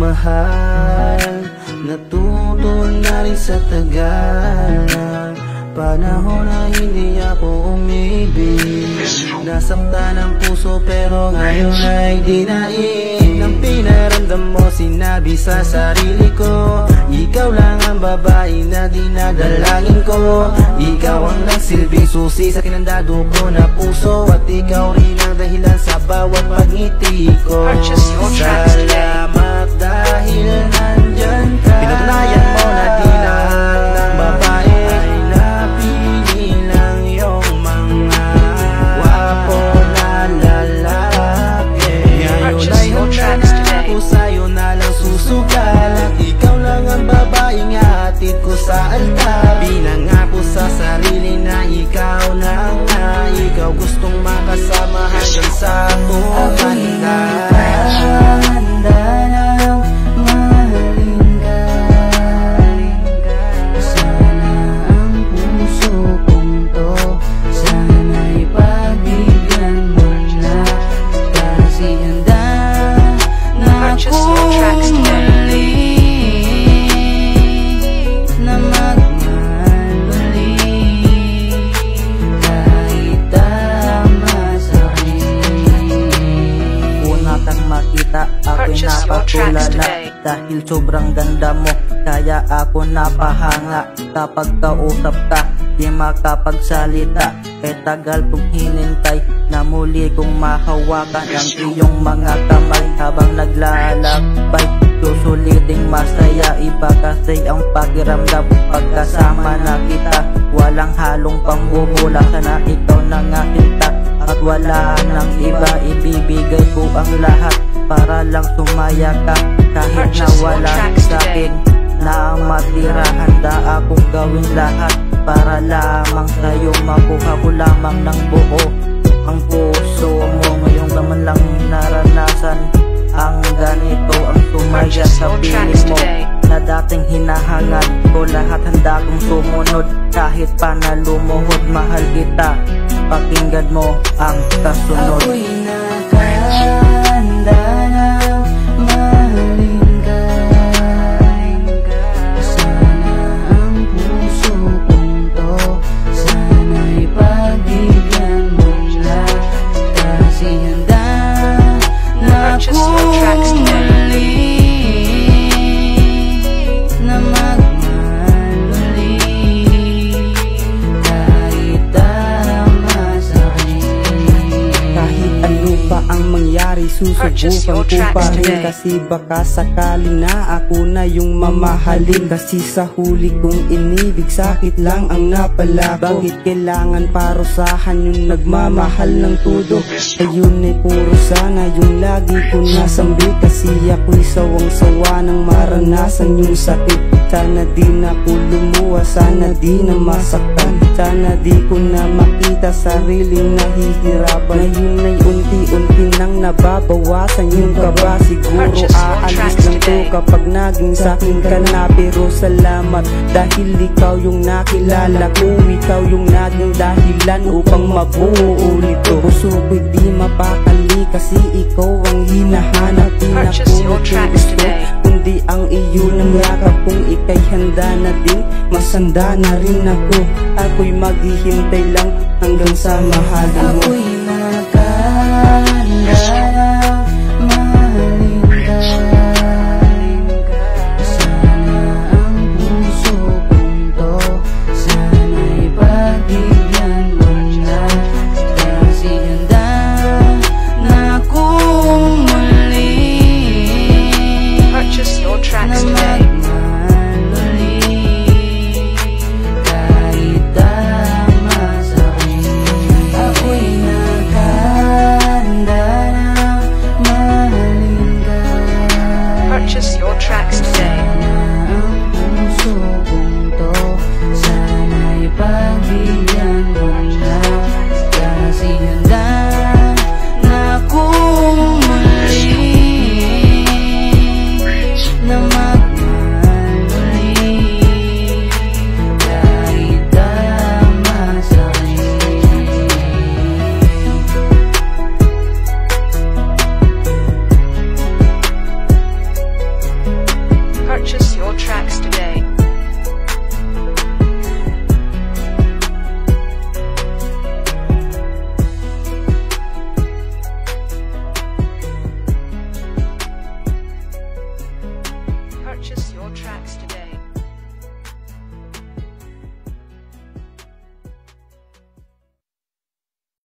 mahal, natuto na rin sa tagal. Panahon na hindi ako umibig, nasaktan ang puso pero ngayon ay di naig. Nang pinaramdam mo, sinabi sa sarili ko, ikaw lang ang babae na dinadalangin ko. Ikaw ang nagsilbing susi sa kinandado ko na puso, at ikaw rin ang dahilan sa bawat pagngiti ko. Salamat dahil nandyan ka. Pinatunayan mo na di lahat ng babae ay napili lang yung mga wapo na lalaki. Ngayon ay handa na ako sa'yo na lang susugal, at ikaw lang ang babaeng hatid ko sa altar. Pinangako sa sarili na ikaw na nga, ikaw gustong makasama hanggang sa buong handa. Ako'y napatulala dahil sobrang ganda mo, kaya ako napahanga. Kapag kausap ka, di makapagsalita, kay tagal kong hinintay na muli kong mahawakan ang iyong mga kamay habang naglalakbay. Susuliting masaya, iba kasi ang pakiramdam pagkasama na kita. Walang halong pambubula, sana ikaw na nga kita, at wala nang iba. Ibibigay ko ang lahat para lang sumaya ka, kahit na wala sa'kin na matira. Handa akong gawin lahat para lamang sa'yo, makuha ko lamang ng buo ang puso mo. Ngayong naman lang naranasan ang ganito, ang sumaya sa piling mo na dating hinahangad ko. Lahat handa kong sumunod kahit pa na lumuhod. Mahal kita, pakinggan mo ang kasunod. Ako'y nakahanda na mahalin ka. Sana ang puso kong to, sana'y pagbigyan mo na, kasi handa na akong muli na magmahal muli, kahit tama sa'kin. Kahit ano pa ang mangyari, susubukan ko pa rin, kasi baka sakaling na ako na yung mamahalin. Kasi sa huli kong inibig, sakit lang ang napala ko. Bakit kailangan parusahan yung nagmamahal ng todo? Ayun ay puro sana yung lagi ko nasambi, kasi ako'y sawang-sawa nang maranasan yung sakit. Sana di na ko lumuha, sana di na masaktan, sana di ko na makita sariling nahihirapan. Ngayon ay unti-unti nang nababawasan yung kaba. Siguro aalis lang to kapag naging sakin ka na, pero salamat dahil ikaw yung nakilala ko. Ikaw yung naging dahilan upang mabuo ulit to. Puso ko'y di mapakali, kasi ikaw ang hinahanap. Di na ko gusto kundi ang iyo ng yakap. Kung ika'y handa na din, masanda na rin ako. Ako'y maghihintay lang hanggang sa mahalin mo. Ako'y